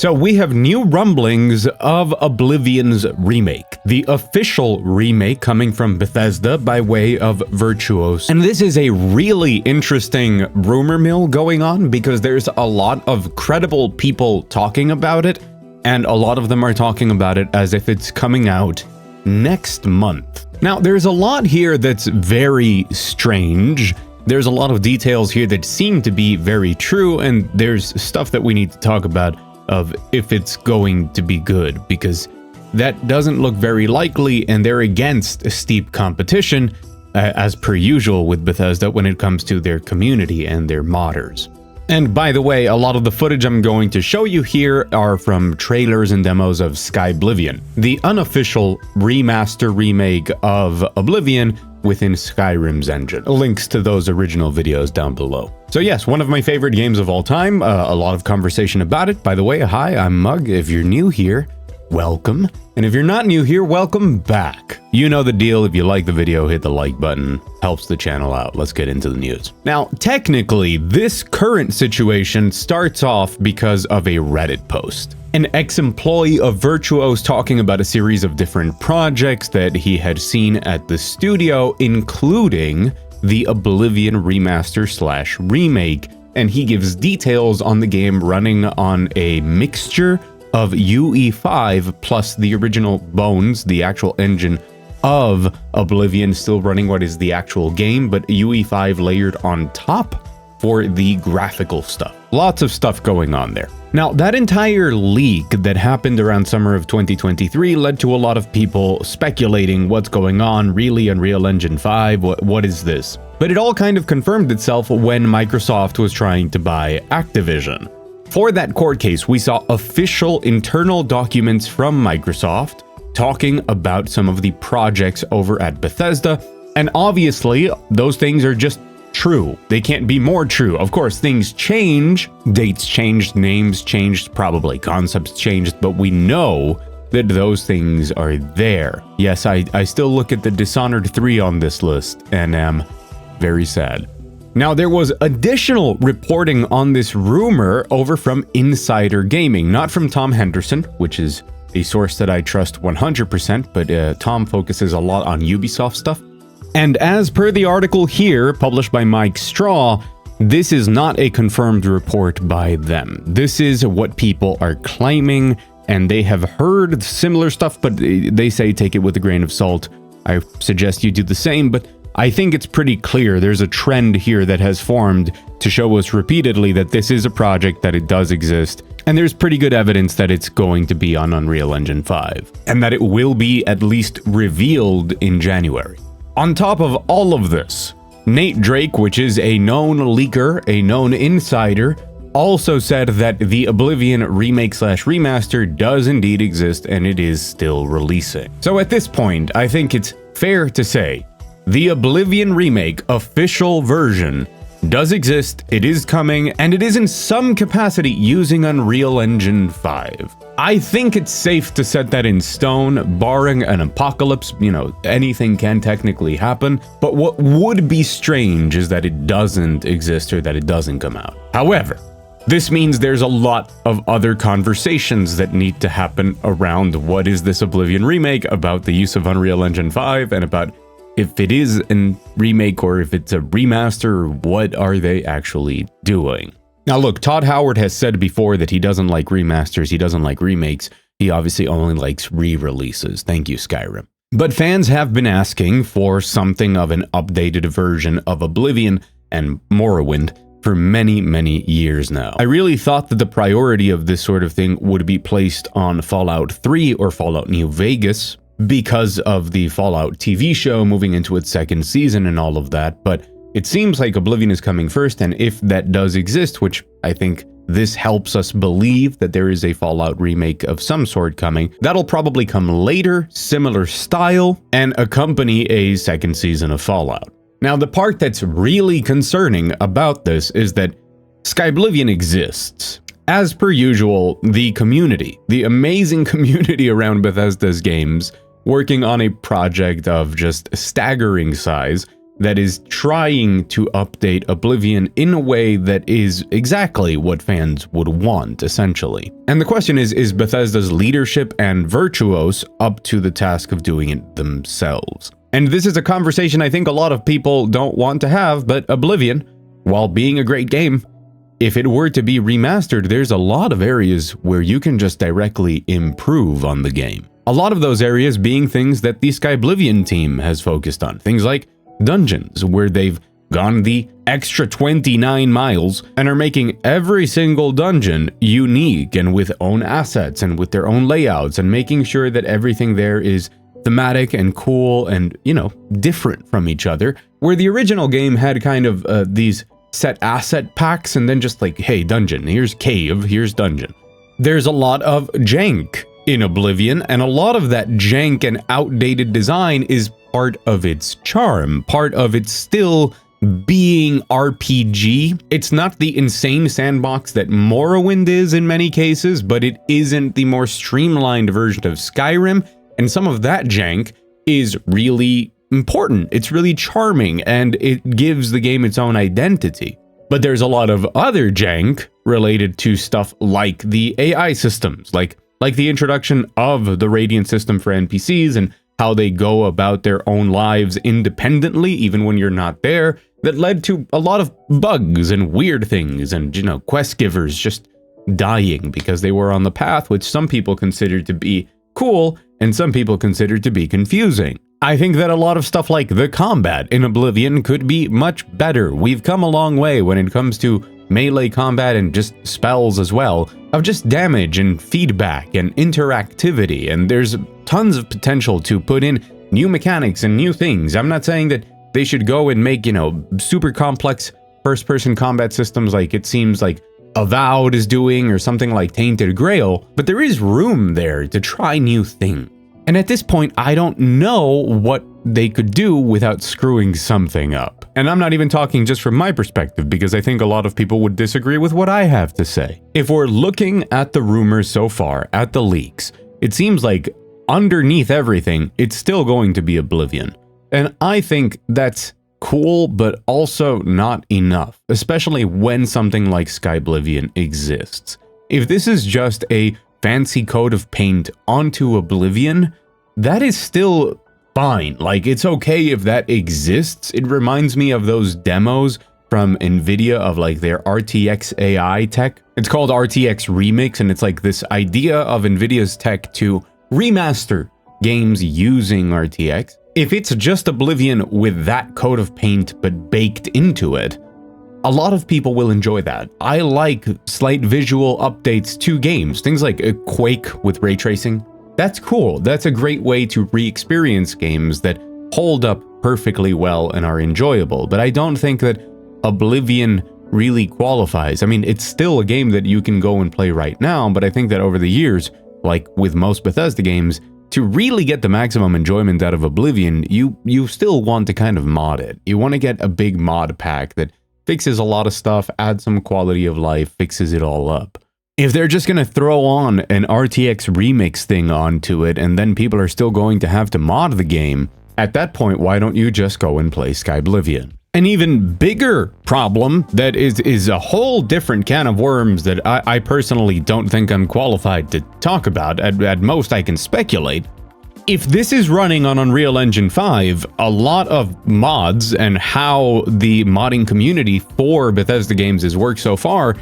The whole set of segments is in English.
So we have new rumblings of Oblivion's remake, the official remake coming from Bethesda by way of Virtuos. And this is a really interesting rumor mill going on because there's a lot of credible people talking about it, and a lot of them are talking about it as if it's coming out next month. Now, there's a lot here that's very strange. There's a lot of details here that seem to be very true, and there's stuff that we need to talk about of if it's going to be good, because that doesn't look very likely, and they're against a steep competition, as per usual with Bethesda when it comes to their community and their modders. And by the way, a lot of the footage I'm going to show you here are from trailers and demos of Skyblivion, the unofficial remaster remake of Oblivion within Skyrim's engine. Links to those original videos down below. So yes, one of my favorite games of all time, a lot of conversation about it. By the way, hi, I'm Mug. If you're new here, welcome. And if you're not new here, welcome back. You know the deal. If you like the video, hit the like button. Helps the channel out. Let's get into the news. Now, technically, this current situation starts off because of a Reddit post. An ex-employee of Virtuos talking about a series of different projects that he had seen at the studio, including the Oblivion remaster/remake, and he gives details on the game running on a mixture of UE5 plus the original bones, the actual engine of Oblivion, still running what is the actual game, but UE5 layered on top for the graphical stuff. Lots of stuff going on there. Now, that entire leak that happened around summer of 2023 led to a lot of people speculating what's going on, really Unreal Engine 5, what is this? But it all kind of confirmed itself when Microsoft was trying to buy Activision. For that court case, we saw official internal documents from Microsoft talking about some of the projects over at Bethesda, and obviously, those things are just true. They can't be more true. Of course, things change, dates changed, names changed, probably concepts changed, but we know that those things are there. Yes, I still look at the Dishonored 3 on this list and am very sad. Now, there was additional reporting on this rumor over from Insider Gaming, not from Tom Henderson, which is a source that I trust 100%, but Tom focuses a lot on Ubisoft stuff. And as per the article here, published by Mike Straw, this is not a confirmed report by them. This is what people are claiming, and they have heard similar stuff, but they say take it with a grain of salt. I suggest you do the same, but I think it's pretty clear there's a trend here that has formed to show us repeatedly that this is a project, that it does exist, and there's pretty good evidence that it's going to be on Unreal Engine 5, and that it will be at least revealed in January. On top of all of this, Nate Drake, which is a known leaker, a known insider, also said that the Oblivion remake/remaster does indeed exist and it is still releasing. So at this point, I think it's fair to say the Oblivion remake official version does exist, it is coming, and it is in some capacity using Unreal Engine 5. I think it's safe to set that in stone, barring an apocalypse. You know, anything can technically happen, but what would be strange is that it doesn't exist or that it doesn't come out. However, this means there's a lot of other conversations that need to happen around what is this Oblivion remake, about the use of Unreal Engine 5, and about if it is a remake or if it's a remaster, what are they actually doing? Now look, Todd Howard has said before that he doesn't like remasters, he doesn't like remakes, he obviously only likes re-releases. Thank you, Skyrim. But fans have been asking for something of an updated version of Oblivion and Morrowind for many, many years now. I really thought that the priority of this sort of thing would be placed on Fallout 3 or Fallout New Vegas, because of the Fallout TV show moving into its second season and all of that, but it seems like Oblivion is coming first, and if that does exist, which I think this helps us believe that there is a Fallout remake of some sort coming, that'll probably come later, similar style, and accompany a second season of Fallout. Now, the part that's really concerning about this is that Skyblivion exists. As per usual, the community, the amazing community around Bethesda's games, working on a project of just staggering size, that is trying to update Oblivion in a way that is exactly what fans would want, essentially. And the question is Bethesda's leadership and virtuos up to the task of doing it themselves? And this is a conversation I think a lot of people don't want to have, but Oblivion, while being a great game, if it were to be remastered, there's a lot of areas where you can just directly improve on the game. A lot of those areas being things that the Skyblivion team has focused on. Things like dungeons, where they've gone the extra 29 miles and are making every single dungeon unique and with own assets and with their own layouts, and making sure that everything there is thematic and cool and, you know, different from each other. Where the original game had kind of these set asset packs and then just like, hey, dungeon, here's cave, here's dungeon. There's a lot of jank in Oblivion, and a lot of that jank and outdated design is part of its charm, part of its still being RPG. It's not the insane sandbox that Morrowind is in many cases, but it isn't the more streamlined version of Skyrim, and some of that jank is really important. It's really charming, and it gives the game its own identity. But there's a lot of other jank related to stuff like the AI systems, like the introduction of the Radiant system for NPCs and how they go about their own lives independently, even when you're not there, that led to a lot of bugs and weird things and, you know, quest givers just dying because they were on the path, which some people considered to be cool and some people considered to be confusing. I think that a lot of stuff like the combat in Oblivion could be much better. We've come a long way when it comes to melee combat and just spells as well, of just damage and feedback and interactivity, and there's tons of potential to put in new mechanics and new things. I'm not saying that they should go and make, you know, super complex first-person combat systems like it seems like Avowed is doing or something like Tainted Grail, but there is room there to try new things. And at this point, I don't know what they could do without screwing something up. And I'm not even talking just from my perspective, because I think a lot of people would disagree with what I have to say. If we're looking at the rumors so far, at the leaks, it seems like underneath everything, it's still going to be Oblivion. And I think that's cool, but also not enough, especially when something like Skyblivion exists. If this is just a fancy coat of paint onto Oblivion, that is still fine. Like, it's okay if that exists. It reminds me of those demos from Nvidia of like their RTX AI tech. It's called RTX Remix, and it's like this idea of Nvidia's tech to remaster games using RTX. If it's just Oblivion with that coat of paint but baked into it, a lot of people will enjoy that. I like slight visual updates to games, things like a Quake with ray tracing. That's cool. That's a great way to re-experience games that hold up perfectly well and are enjoyable. But I don't think that Oblivion really qualifies. I mean, it's still a game that you can go and play right now, but I think that over the years, like with most Bethesda games, to really get the maximum enjoyment out of Oblivion, you still want to kind of mod it. You want to get a big mod pack that fixes a lot of stuff, adds some quality of life, fixes it all up. If they're just going to throw on an RTX remix thing onto it, and then people are still going to have to mod the game, at that point, why don't you just go and play Skyblivion? An even bigger problem that is a whole different can of worms that I personally don't think I'm qualified to talk about. At most, I can speculate. If this is running on Unreal Engine 5, a lot of mods and how the modding community for Bethesda games has worked so far,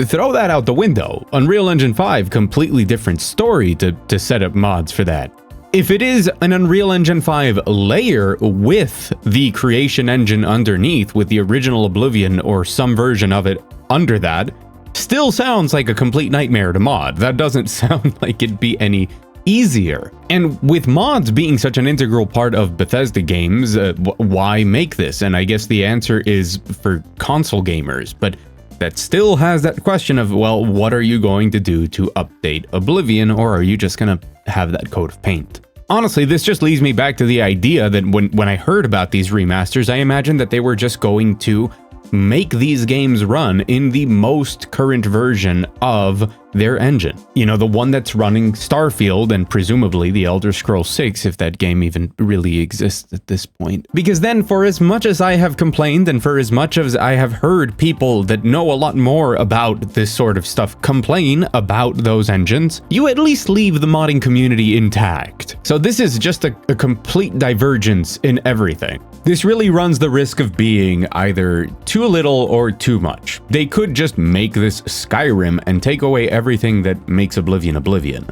throw that out the window. Unreal Engine 5, completely different story to set up mods for that. If it is an Unreal Engine 5 layer with the creation engine underneath, with the original Oblivion or some version of it under that, still sounds like a complete nightmare to mod. That doesn't sound like it'd be any easier. And with mods being such an integral part of Bethesda games, why make this? And I guess the answer is for console gamers, but that still has that question of, well, what are you going to do to update Oblivion, or are you just gonna have that coat of paint? Honestly, this just leads me back to the idea that when I heard about these remasters, I imagined that they were just going to make these games run in the most current version of their engine. You know, the one that's running Starfield and presumably the Elder Scrolls 6, if that game even really exists at this point. Because then, for as much as I have complained and for as much as I have heard people that know a lot more about this sort of stuff complain about those engines, you at least leave the modding community intact. So this is just a complete divergence in everything. This really runs the risk of being either too little or too much. They could just make this Skyrim and take away everything that makes Oblivion Oblivion.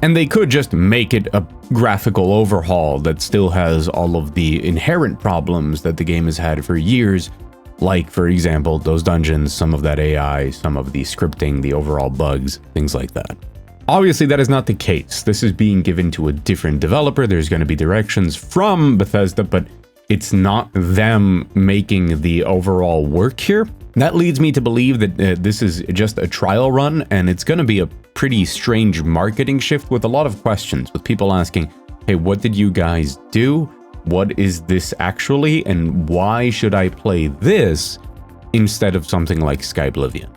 And they could just make it a graphical overhaul that still has all of the inherent problems that the game has had for years, like, for example, those dungeons, some of that AI, some of the scripting, the overall bugs, things like that. Obviously, that is not the case. This is being given to a different developer. There's going to be directions from Bethesda, but it's not them making the overall work here. That leads me to believe that this is just a trial run, and it's going to be a pretty strange marketing shift with a lot of questions, with people asking, hey, what did you guys do? What is this actually? And why should I play this instead of something like Skyblivion?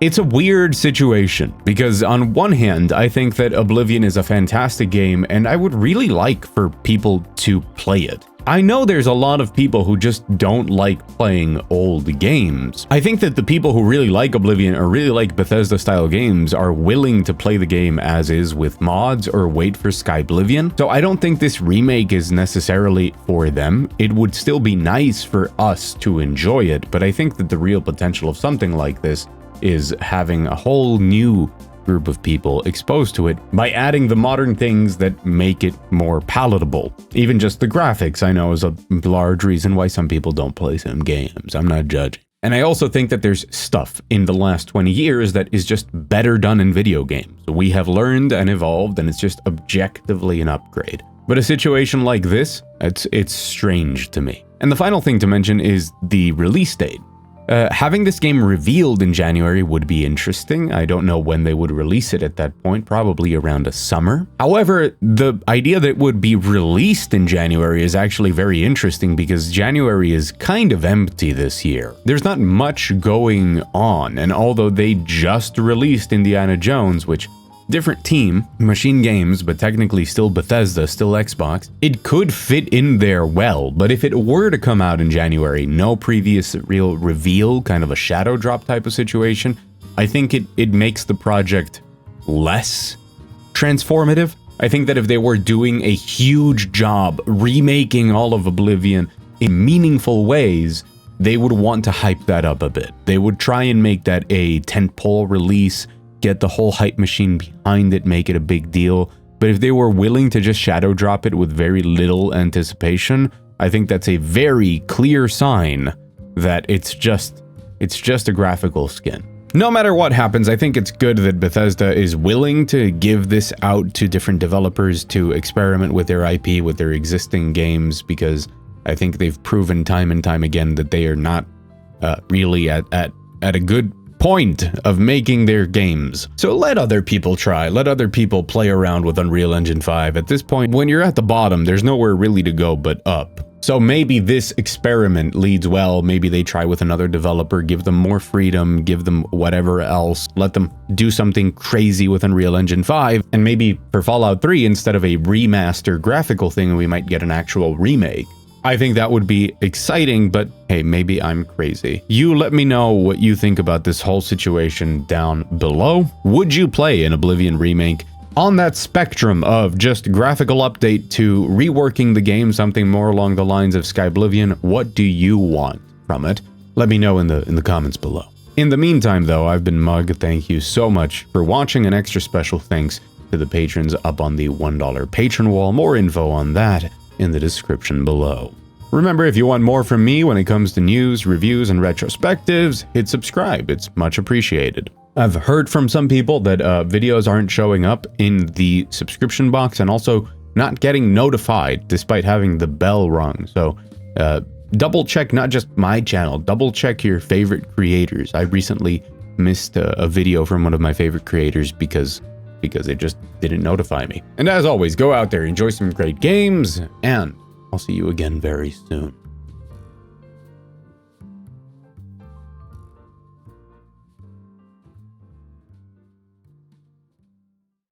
It's a weird situation, because on one hand, I think that Oblivion is a fantastic game, and I would really like for people to play it. I know there's a lot of people who just don't like playing old games. I think that the people who really like Oblivion or really like Bethesda-style games are willing to play the game as is with mods or wait for Skyblivion. So I don't think this remake is necessarily for them. It would still be nice for us to enjoy it, but I think that the real potential of something like this is having a whole new group of people exposed to it by adding the modern things that make it more palatable. Even just the graphics, I know, is a large reason why some people don't play some games. I'm not judging. And I also think that there's stuff in the last 20 years that is just better done in video games. We have learned and evolved, and it's just objectively an upgrade. But a situation like this, it's strange to me. And the final thing to mention is the release date. Having this game revealed in January would be interesting. I don't know when they would release it at that point, probably around the summer. However, the idea that it would be released in January is actually very interesting because January is kind of empty this year. There's not much going on, and although they just released Indiana Jones, which different team, Machine Games, but technically still Bethesda, still Xbox, it could fit in there well. But if it were to come out in January, no previous real reveal, kind of a shadow drop type of situation, I think it makes the project less transformative. I think that if they were doing a huge job remaking all of Oblivion in meaningful ways, they would want to hype that up a bit. They would try and make that a tentpole release, get the whole hype machine behind it, make it a big deal. But if they were willing to just shadow drop it with very little anticipation, I think that's a very clear sign that it's just a graphical skin. No matter what happens, I think it's good that Bethesda is willing to give this out to different developers to experiment with their IP, with their existing games, because I think they've proven time and time again that they are not really at a good point of making their games. So let other people try, let other people play around with Unreal Engine 5. At this point, when you're at the bottom, there's nowhere really to go but up. So maybe this experiment leads well, maybe they try with another developer, give them more freedom, give them whatever else, let them do something crazy with Unreal Engine 5, and maybe for Fallout 3, instead of a remaster graphical thing, we might get an actual remake. I think that would be exciting, but hey, maybe I'm crazy. You let me know what you think about this whole situation down below. Would you play an Oblivion remake? On that spectrum of just graphical update to reworking the game, something more along the lines of Skyblivion, what do you want from it? Let me know in the comments below. In the meantime though, I've been Mug. Thank you so much for watching. An extra special thanks to the patrons up on the $1 patron wall. More info on that in the description below. Remember, if you want more from me when it comes to news, reviews, and retrospectives, hit subscribe. It's much appreciated. I've heard from some people that videos aren't showing up in the subscription box and also not getting notified despite having the bell rung. So double check not just my channel, double check your favorite creators. I recently missed a video from one of my favorite creators because it just didn't notify me. And as always, go out there, enjoy some great games, and I'll see you again very soon.